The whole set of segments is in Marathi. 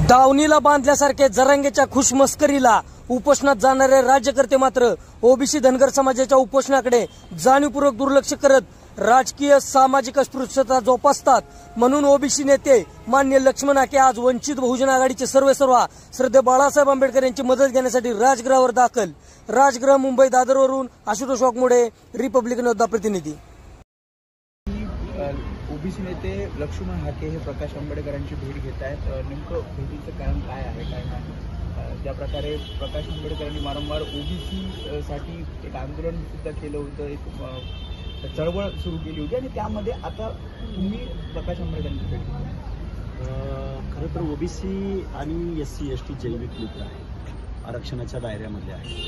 दावणीला बांधल्यासारखे जरांगेच्या खुशमस्करीला उपोषणात जाणारे राज्यकर्ते मात्र ओबीसी धनगर समाजाच्या उपोषणाकडे जाणीवपूर्वक दुर्लक्ष करत राजकीय सामाजिक अस्पृश्यता जोपासतात। म्हणून ओबीसी नेते माननीय लक्ष्मण हाके आज वंचित बहुजन आघाडीचे सर्वेसर्वा श्रद्धेय बाळासाहेब आंबेडकर यांची मदत घेण्यासाठी राजगृहावर दाखल। राजगृह मुंबई दादरवरून आशुतोष वाघमोडे, रिपब्लिकन योद्धा प्रतिनिधी। ओबीसी नेते लक्ष्मण हाके हे प्रकाश आंबेडकरांची भेट घेत आहेत। नेमकं भेटीचं कारण काय आहे काय नाही? ज्या प्रकारे प्रकाश आंबेडकरांनी वारंवार ओबीसी साठी एक आंदोलन सुद्धा केलं होतं, एक चळवळ सुरू केली होती आणि त्यामध्ये आता तुम्ही प्रकाश आंबेडकरांची भेट घेतली। खरं तर ओबीसी आणि SC ST जैविक मित्र आहे, आरक्षणाच्या दायऱ्यामध्ये आहे।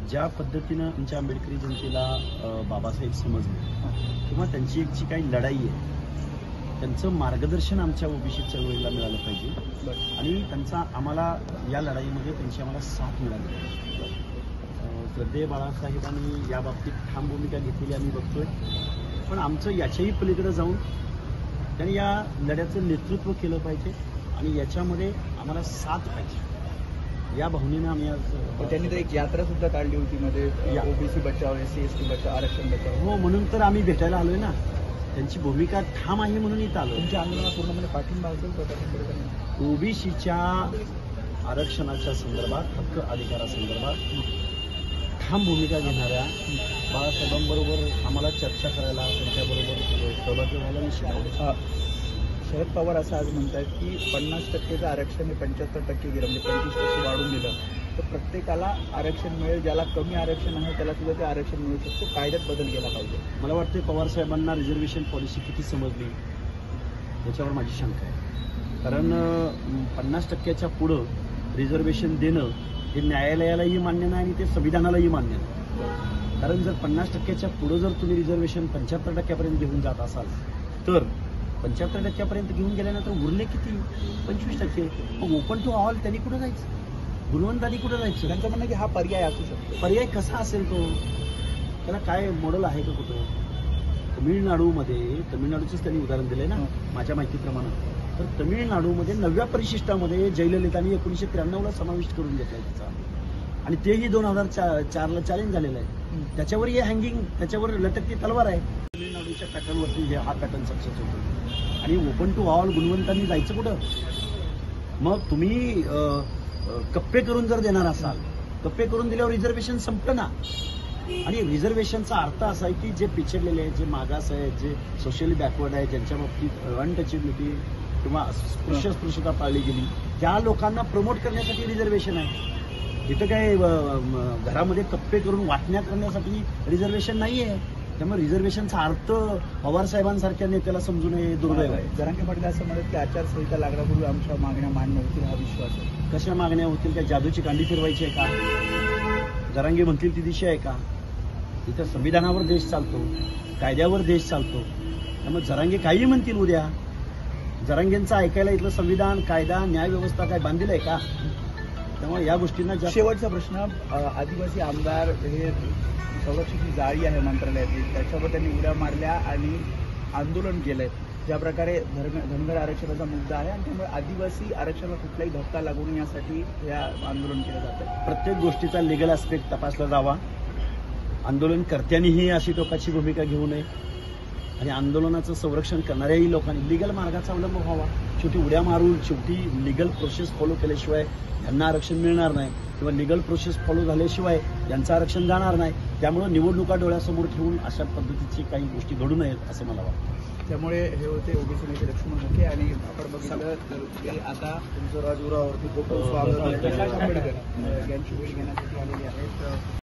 ज्या पद्धतीनं आमच्या आंबेडकरी जनतेला बाबासाहेब समजले किंवा त्यांची एक जी काही लढाई आहे त्यांचं मार्गदर्शन आमच्या ओबीसी चळवळीला मिळालं पाहिजे आणि त्यांचा आम्हाला या लढाईमध्ये त्यांची आम्हाला साथ मिळाली पाहिजे। श्रद्धेय बाळासाहेबांनी या बाबतीत ठाम भूमिका घेतलेली आम्ही बघतोय, पण आमचं याच्याही पलीकडे जाऊन त्यांनी या लढ्याचं नेतृत्व केलं पाहिजे आणि याच्यामध्ये आम्हाला साथ पाहिजे या भावनेनं आम्ही आज त्यांनी तर एक यात्रा सुद्धा काढली होती मध्ये, ओबीसी बचाव, SC ST बचाव, आरक्षण बचाव। हो, म्हणून तर आम्ही भेटायला आलोय ना, त्यांची भूमिका ठाम आहे म्हणून इथं आलो। तुमच्या आंदोलनाला पूर्णपणे पाठिंबा असेल ओबीसीच्या आरक्षणाच्या संदर्भात, हक्क अधिकारासंदर्भात ठाम भूमिका घेणाऱ्या बाळासाहेबांबरोबर आम्हाला चर्चा करायला, त्यांच्याबरोबर सहभागी व्हायला निश्चित। शरद पवार असं आज म्हणतात की 50% आरक्षण हे 75% गेलं, म्हणजे 25% वाढून दिलं तर प्रत्येकाला आरक्षण मिळेल, ज्याला कमी आरक्षण आहे त्याला सुद्धा ते आरक्षण मिळू शकतो, कायद्यात बदल केला पाहिजे। मला वाटतं पवार साहेबांना रिझर्वेशन पॉलिसी किती समजली याच्यावर माझी शंका आहे, कारण 50%च्या पुढं रिझर्वेशन देणं हे न्यायालयालाही मान्य नाही आणि ते संविधानालाही मान्य नाही। कारण जर 50%च्या पुढं जर तुम्ही रिझर्वेशन 75%पर्यंत घेऊन जात असाल तर 75%पर्यंत घेऊन गेल्यानंतर उरले किती? 25%। मग ओपन टू ऑल त्यांनी कुठं जायचं? गुणवंतांनी कुठं जायचं? त्यांचं म्हणणं की हा पर्याय असू शकतो। पर्याय कसा असेल तो? त्याला काय मॉडेल आहे का कुठं? तमिळनाडूचंच त्यांनी उदाहरण दिलंय ना माझ्या माहितीप्रमाणे। तर तमिळनाडूमध्ये 9व्या परिशिष्टामध्ये जयललितांनी 1993ला समाविष्ट करून घेतलाय त्याचा आणि तेही 2004ला चॅलेंज झालेलं आहे। त्याच्यावर हे हँगिंग, त्याच्यावर लटकती तलवार आहे। तमिळनाडूच्या पॅटर्नवरती हा पॅटर्न सक्सेस होतो आणि ओपन टू ऑल गुणवंतांनी जायचं कुठं? मग तुम्ही कप्पे करून जर देणार असाल, कप्पे करून दिल्यावर रिझर्वेशन संपलं ना। आणि रिझर्वेशनचा अर्थ असा आहे की जे पिछडलेले आहेत, जे मागास आहेत, जे सोशली बॅकवर्ड आहे, ज्यांच्या बाबतीत अनटचेबिलिटी किंवा स्पृश्यता पाळली गेली त्या लोकांना प्रमोट करण्यासाठी रिझर्वेशन आहे। इथं काय घरामध्ये कप्पे करून वाटण्यात करण्यासाठी रिझर्वेशन नाही आहे। त्यामुळे रिझर्वेशनचा अर्थ पवार साहेबांसारख्या नेत्याला समजू नये, दुर्दैव आहे। जरांगे पाटील असं म्हणत की आचारसंहिता लागण्यापूर्वी आमच्या मागण्या मान्य होतील हा विश्वास आहे। कशा मागण्या होतील? काय जादूची कांडी फिरवायची आहे का? जरांगे म्हणतील ती दिशा आहे का? इथं संविधानावर देश चालतो, कायद्यावर देश चालतो। त्यामुळे जरांगे काही म्हणतील उद्या, जरांगेंचं ऐकायला इथलं संविधान, कायदा, न्यायव्यवस्था काय बांधील आहे का? त्यामुळे या गोष्टींना शेवटचा प्रश्न, आदिवासी आमदार हे संरक्षणाची जाळी आहे मंत्रालयातली, त्याच्यावर त्यांनी उड्या मारल्या आणि आंदोलन केलंय। ज्या प्रकारे धनगर आरक्षणाचा मुद्दा आहे आणि त्यामुळे आदिवासी आरक्षणाला कुठलाही धक्का लागू नये यासाठी हे आंदोलन केलं जातं। प्रत्येक गोष्टीचा लिगल ऍस्पेक्ट तपासला जावा। आंदोलनकर्त्यांनीही अशी टोकाची भूमिका घेऊ नये आणि आंदोलनाचं संरक्षण करणाऱ्याही लोकांनी लिगल मार्गाचा अवलंब व्हावा। शेवटी उड्या मारून शेवटी लिगल प्रोसेस फॉलो केल्याशिवाय यांना आरक्षण मिळणार नाही किंवा लिगल प्रोसेस फॉलो झाल्याशिवाय यांचं आरक्षण जाणार नाही। त्यामुळे निवडणुका डोळ्यासमोर ठेवून अशा पद्धतीची काही गोष्टी घडू नयेत असं मला वाटतं। त्यामुळे हे होते ओबीसी नेते लक्ष्मण हाके आणि आपण बघितलं तर आता तुमचं राजगृहावरती प्रकाश आंबेडकर यांची भेट घेण्यासाठी आलेली आहे।